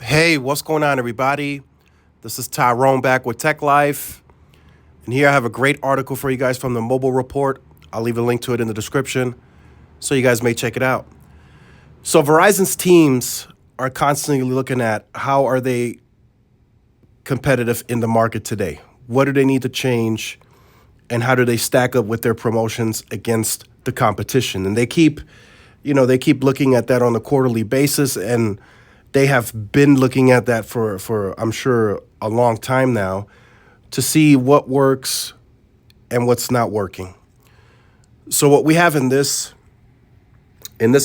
Hey, what's going on, everybody? This is Tyrone back with Tech Life. And here I have a great article for you guys from the Mobile Report. I'll leave a link to it in the description so you guys may check it out. So, Verizon's teams are constantly looking at how are they competitive in the market today? What do they need to change? And how do they stack up with their promotions against the competition? And they keep looking at that on a quarterly basis, and they have been looking at that for I'm sure a long time now to see what works and what's not working. So what we have in this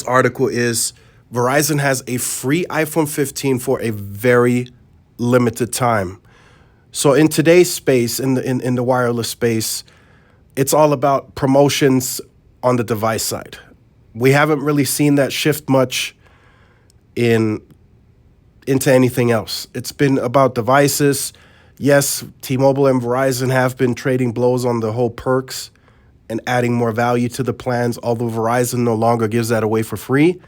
article is Verizon has a free iPhone 15 for a very limited time. So in today's space, in the wireless space, it's all about promotions on the device side. We haven't really seen that shift much in into anything else. It's been about devices. Yes, T-Mobile and Verizon have been trading blows on the whole perks and adding more value to the plans, although Verizon no longer gives that away for free.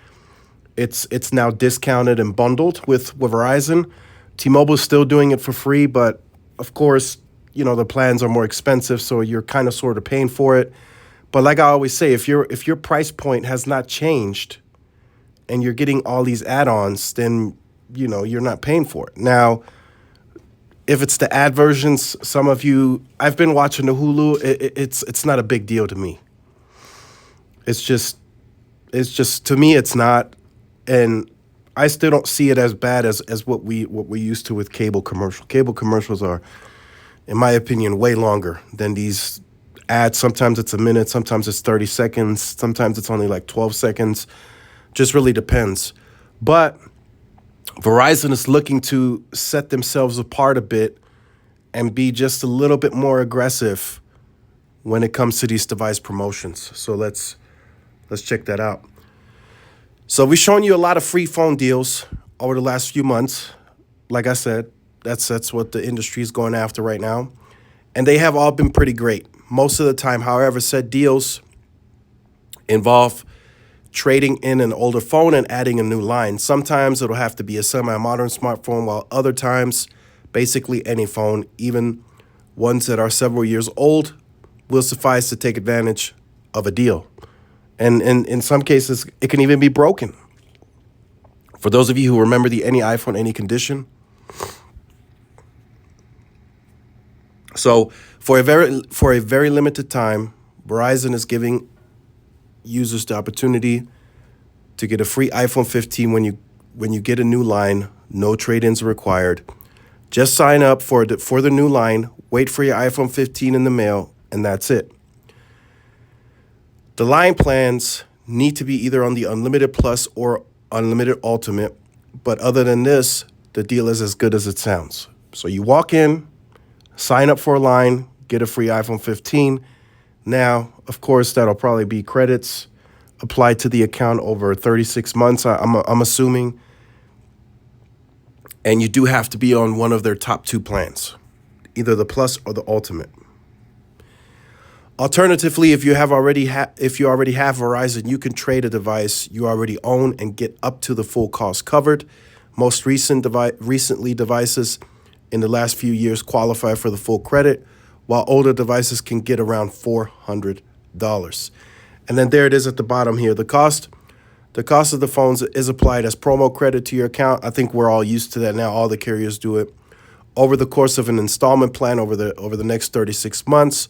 It's now discounted and bundled with Verizon. T-Mobile is still doing it for free, but of course, the plans are more expensive, so you're kind of sort of paying for it. But like I always say, if your price point has not changed and you're getting all these add-ons, then you're not paying for it. Now, if it's the ad versions, some of you, I've been watching the Hulu. It's not a big deal to me. It's just to me it's not, and I still don't see it as bad as what we used to with cable commercial. Cable commercials are, in my opinion, way longer than these ads. Sometimes it's a minute, sometimes it's 30 seconds, sometimes it's only like 12 seconds. Just really depends. But Verizon is looking to set themselves apart a bit and be just a little bit more aggressive when it comes to these device promotions. So let's check that out. So we've shown you a lot of free phone deals over the last few months. Like I said, that's what the industry is going after right now. And they have all been pretty great. Most of the time, however, said deals involve trading in an older phone and adding a new line. Sometimes it'll have to be a semi-modern smartphone, while other times, basically any phone, even ones that are several years old, will suffice to take advantage of a deal. And in some cases, it can even be broken. For those of you who remember the Any iPhone, Any Condition. So for a very limited time, Verizon is giving users the opportunity to get a free iPhone 15 when you get a new line. No trade-ins are required. Just sign up for the new line, wait for your iPhone 15 in the mail, and that's it. The line plans need to be either on the Unlimited Plus or Unlimited Ultimate, but other than this, the deal is as good as it sounds. So you walk in, sign up for a line, get a free iPhone 15. Now, of course, that'll probably be credits applied to the account over 36 months, I'm assuming. And you do have to be on one of their top two plans, either the Plus or the Ultimate. Alternatively, if you already have Verizon, you can trade a device you already own and get up to the full cost covered. Most recently devices in the last few years qualify for the full credit, while older devices can get around $400. And then there it is at the bottom here. The cost of the phones is applied as promo credit to your account. I think we're all used to that now. All the carriers do it. Over the course of an installment plan over the next 36 months,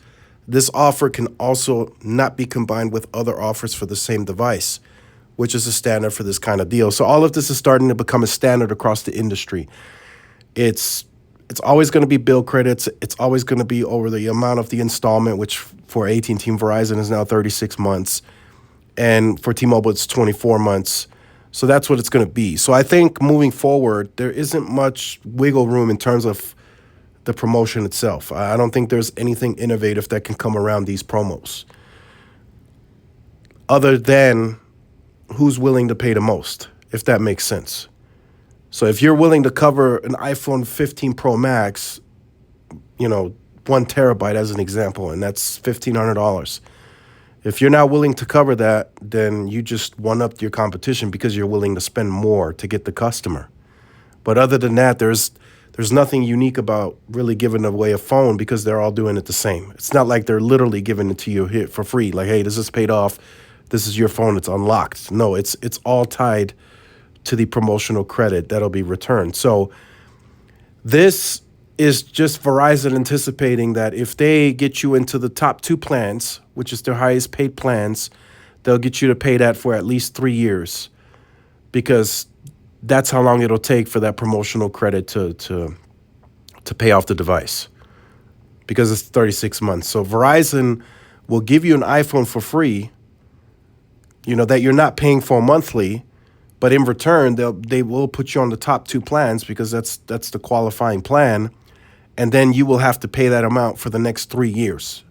this offer can also not be combined with other offers for the same device, which is a standard for this kind of deal. So all of this is starting to become a standard across the industry. It's always going to be bill credits. It's always going to be over the amount of the installment, which for AT&T and Verizon is now 36 months. And for T-Mobile, it's 24 months. So that's what it's going to be. So I think moving forward, there isn't much wiggle room in terms of the promotion itself. I don't think there's anything innovative that can come around these promos, other than who's willing to pay the most, if that makes sense. So if you're willing to cover an iPhone 15 Pro Max, 1 terabyte as an example, and that's $1,500. If you're not willing to cover that, then you just one-upped your competition because you're willing to spend more to get the customer. But other than that, there's nothing unique about really giving away a phone because they're all doing it the same. It's not like they're literally giving it to you here for free. Like, hey, this is paid off. This is your phone. It's unlocked. No, it's all tied to the promotional credit that'll be returned. So this is just Verizon anticipating that if they get you into the top two plans, which is their highest paid plans, they'll get you to pay that for at least 3 years, because that's how long it'll take for that promotional credit to pay off the device, because it's 36 months. So Verizon will give you an iPhone for free, that you're not paying for monthly, but in return they will put you on the top two plans because that's the qualifying plan, and then you will have to pay that amount for the next 3 years.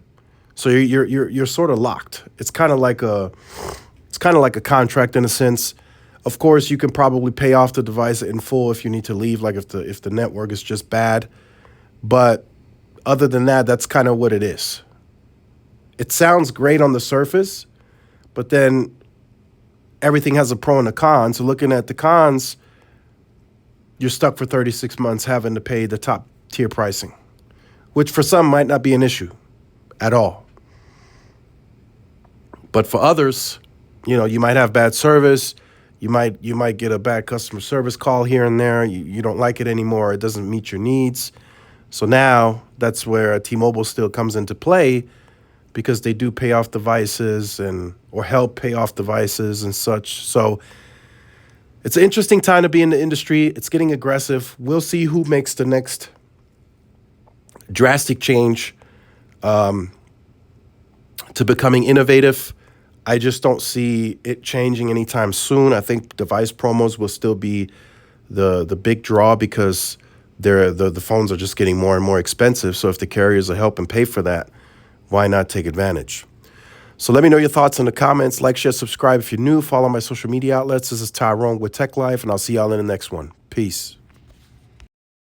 So you're sort of locked. It's kind of like a contract in a sense. Of course, you can probably pay off the device in full if you need to leave, like if the network is just bad. But other than that, that's kind of what it is. It sounds great on the surface, but then everything has a pro and a con. So looking at the cons, you're stuck for 36 months having to pay the top tier pricing, which for some might not be an issue at all. But for others, you might have bad service. You might get a bad customer service call here and there. You don't like it anymore. It doesn't meet your needs. So now that's where T-Mobile still comes into play, because they do pay off devices or help pay off devices and such. So it's an interesting time to be in the industry. It's getting aggressive. We'll see who makes the next drastic change to becoming innovative. I just don't see it changing anytime soon. I think device promos will still be the big draw, because the phones are just getting more and more expensive. So if the carriers will help and pay for that, why not take advantage? So let me know your thoughts in the comments. Like, share, subscribe if you're new. Follow my social media outlets. This is Tyrone with Tech Life, and I'll see y'all in the next one. Peace.